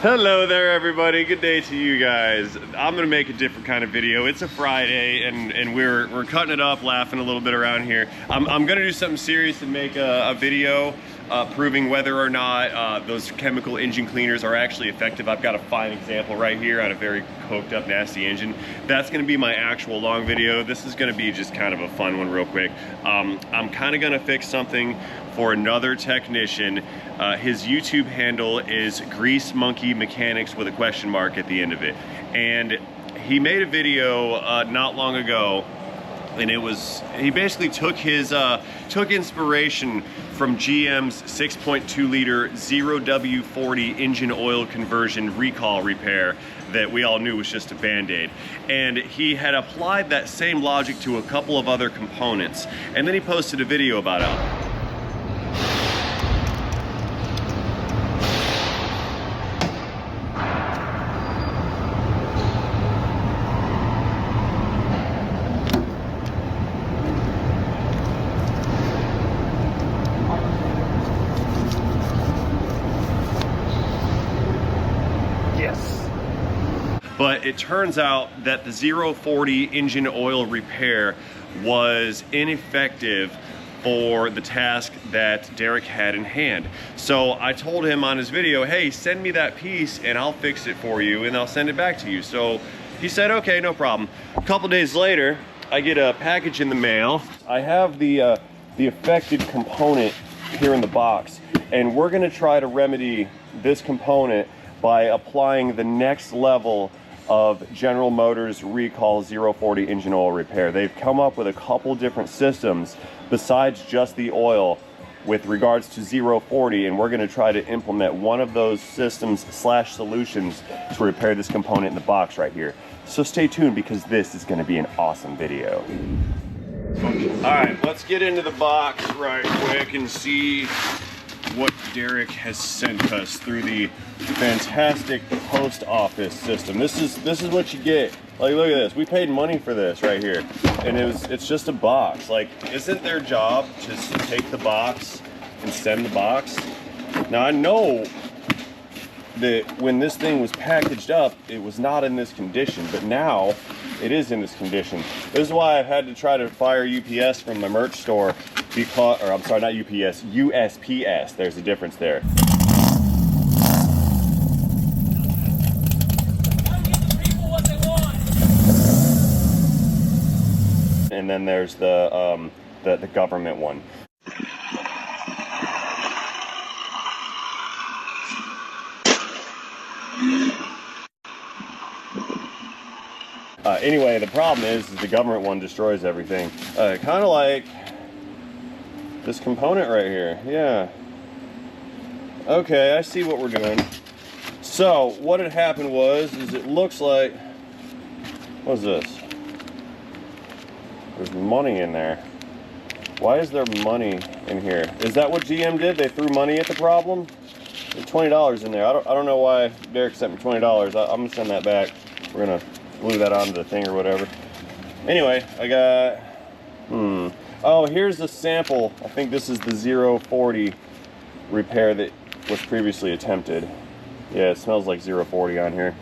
Hello there everybody, good day to you guys. I'm gonna make a different kind of video. It's a Friday and we're cutting it up, laughing a little bit around here. I'm gonna do something serious and make a video proving whether or not those chemical engine cleaners are actually effective. I've got a fine example right here on a very coked up nasty engine. That's gonna be my actual long video. This is gonna be just kind of a fun one real quick. I'm kind of gonna fix something for another technician. His YouTube handle is Grease Monkey Mechanics with a question mark at the end of it. And he made a video not long ago, and he basically took his took inspiration from GM's 6.2 liter 0w-40 engine oil conversion recall repair that we all knew was just a band-aid. And he had applied that same logic to a couple of other components. And then he posted a video about it. But it turns out that the 0w-40 engine oil repair was ineffective for the task that Derek had in hand. So I told him on his video, hey, send me that piece and I'll fix it for you and I'll send it back to you. So he said, okay, no problem. A couple days later, I get a package in the mail. I have the affected component here in the box, and we're gonna try to remedy this component by applying the next level of General Motors recall 0w-40 engine oil repair. They've come up with a couple different systems besides just the oil with regards to 0w-40, and we're going to try to implement one of those systems slash solutions to repair this component in the box right here. So stay tuned, because this is going to be an awesome video. All right, let's get into the box right quick and see what Derek has sent us through the fantastic post office system. This is what you get. Like, look at this. We paid money for this right here, and it's just a box. Like, isn't their job just to take the box and send the box? Now, I know that when this thing was packaged up, it was not in this condition, but now it is in this condition. This is why I've had to try to fire UPS from my merch store, because, or I'm sorry, not UPS, USPS. There's a difference there. And then there's the government one. Anyway, the problem is the government one destroys everything. Kind of like this component right here. Yeah. Okay, I see what we're doing. So what had happened was, it looks like, what's this? There's money in there. Why is there money in here? Is that what GM did? They threw money at the problem? There's $20 in there. I don't know why Derek sent me $20. I'm gonna send that back. We're gonna glue that onto the thing or whatever. Anyway, I got, oh, here's the sample. I think this is the 0w-40 repair that was previously attempted. Yeah, it smells like 0w-40 on here.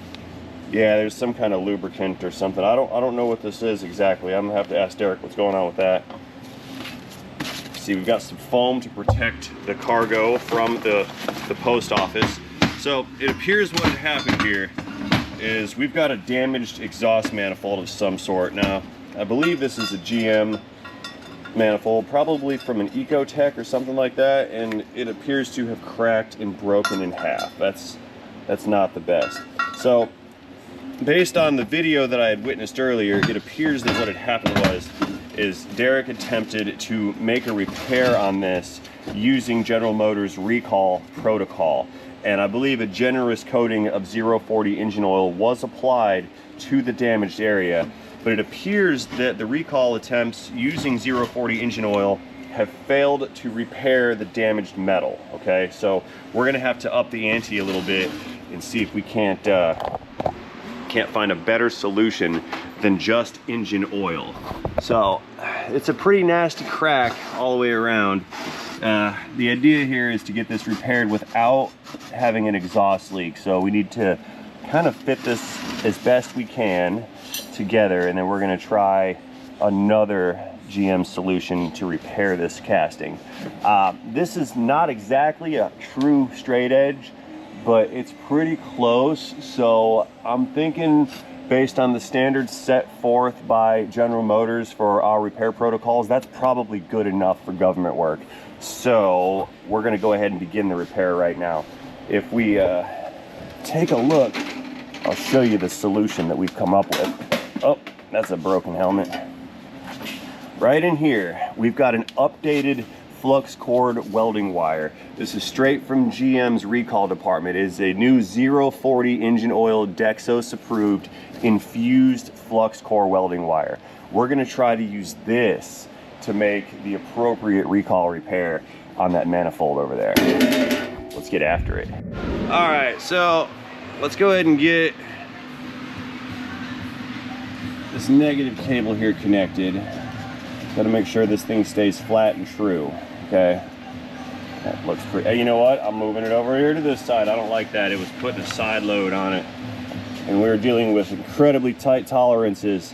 Yeah, there's some kind of lubricant or something. I don't know what this is exactly. I'm gonna have to ask Derek what's going on with that. See, we've got some foam to protect the cargo from the post office. So it appears what had happened here is we've got a damaged exhaust manifold of some sort. Now, I believe this is a GM manifold, probably from an Ecotech or something like that, and it appears to have cracked and broken in half. That's not the best. So, based on the video that I had witnessed earlier, it appears that what had happened is Derek attempted to make a repair on this using General Motors recall protocol. And I believe a generous coating of 0w-40 engine oil was applied to the damaged area, but it appears that the recall attempts using 0w-40 engine oil have failed to repair the damaged metal. Okay, so we're gonna have to up the ante a little bit and see if we can't find a better solution than just engine oil. So it's a pretty nasty crack all the way around. The idea here is to get this repaired without having an exhaust leak. So we need to kind of fit this as best we can together, and then we're going to try another GM solution to repair this casting. This is not exactly a true straight edge, but it's pretty close. So I'm thinking, based on the standards set forth by General Motors for our repair protocols, that's probably good enough for government work. So we're going to go ahead and begin the repair right now. If we take a look, I'll show you the solution that we've come up with. Oh, that's a broken helmet. Right in here, we've got an updated flux cord welding wire. This is straight from GM's recall department. It is a new 0w-40 engine oil Dexos approved infused flux core welding wire. We're going to try to use this to make the appropriate recall repair on that manifold over there. Let's get after it. All right, so let's go ahead and get this negative cable here connected. Got to make sure this thing stays flat and true, okay? That looks pretty. Hey, you know what? I'm moving it over here to this side. I don't like that. It was putting a side load on it, and we were dealing with incredibly tight tolerances.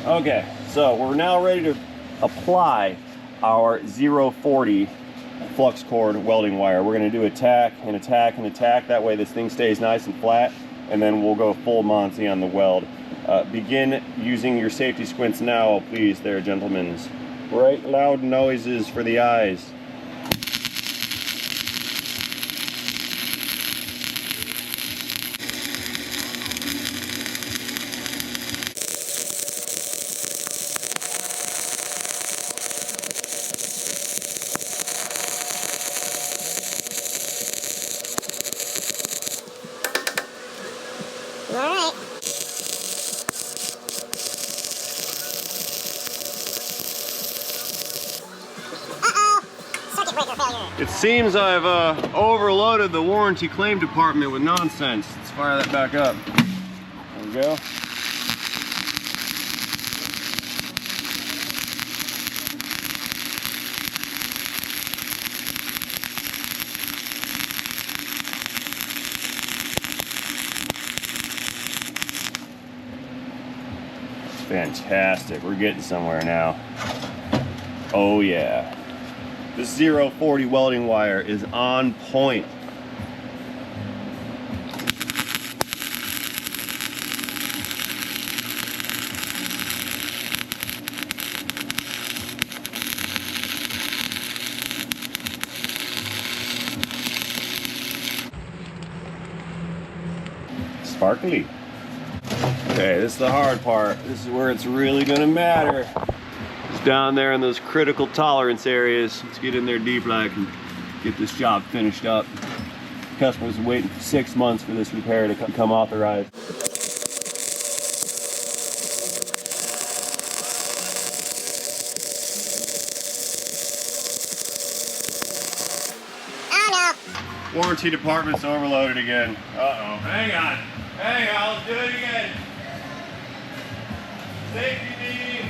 Okay, so we're now ready to apply our 0w-40 flux cord welding wire. We're going to do attack and attack and attack. That way this thing stays nice and flat, and then we'll go full Monty on the weld. Begin using your safety squints now, please, there, gentlemen. Bright, loud noises for the eyes. All right. It seems I've overloaded the warranty claim department with nonsense. Let's fire that back up. There we go. Fantastic. We're getting somewhere now. Oh yeah. This 0w-40 welding wire is on point. Sparkly. Okay, this is the hard part. This is where it's really gonna matter. Down there in those critical tolerance areas. Let's get in there deep like and get this job finished up. The customer's waiting for 6 months for this repair to come authorized. Oh no! Warranty department's overloaded again. Uh-oh. Hang on. Hang on, let's do it again. Safety team.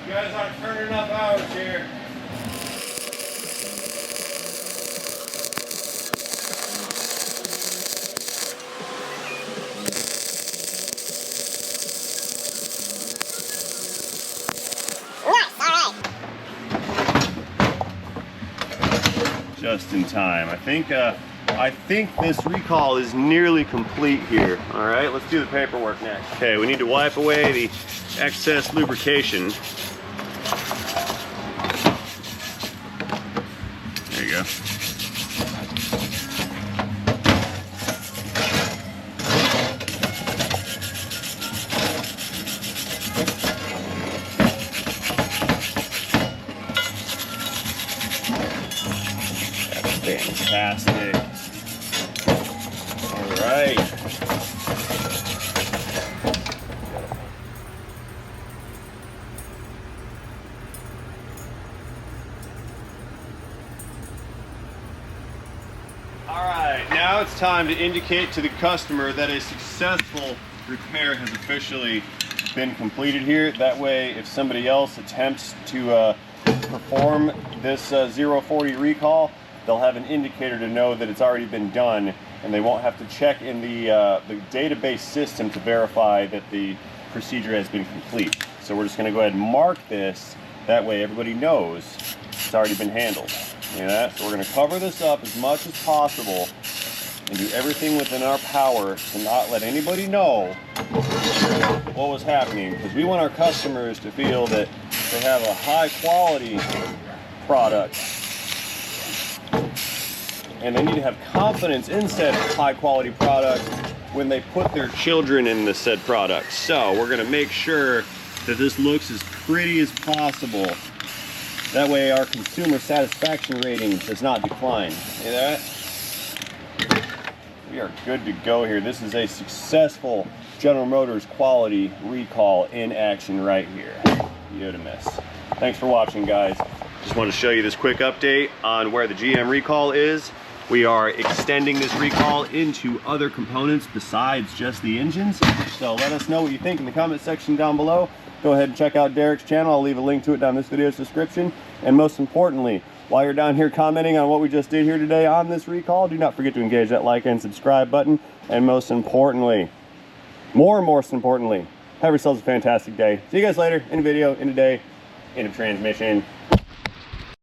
You guys aren't turning enough hours here. Nice, all right. Just in time. I think this recall is nearly complete here. All right, let's do the paperwork next. Okay, we need to wipe away the excess lubrication. There you go. That's fantastic. All right. Now it's time to indicate to the customer that a successful repair has officially been completed here. That way, if somebody else attempts to perform this 0w-40 recall, they'll have an indicator to know that it's already been done, and they won't have to check in the database system to verify that the procedure has been complete. So we're just going to go ahead and mark this. That way everybody knows it's already been handled. You know that? So we're going to cover this up as much as possible and do everything within our power to not let anybody know what was happening, because we want our customers to feel that they have a high quality product, and they need to have confidence in said high quality product when they put their children in the said product. So we're going to make sure that this looks as pretty as possible. That way our consumer satisfaction rating does not decline. See that? We are good to go here. This is a successful General Motors quality recall in action right here. You don't miss. Thanks for watching, guys. Just want to show you this quick update on where the GM recall is. We are extending this recall into other components besides just the engines. So let us know what you think in the comment section down below. Go ahead and check out Derek's channel. I'll leave a link to it down this video's description. And most importantly, while you're down here commenting on what we just did here today on this recall, do not forget to engage that like and subscribe button. And most importantly, most importantly, have yourselves a fantastic day. See you guys later in a video, in a day, end of transmission.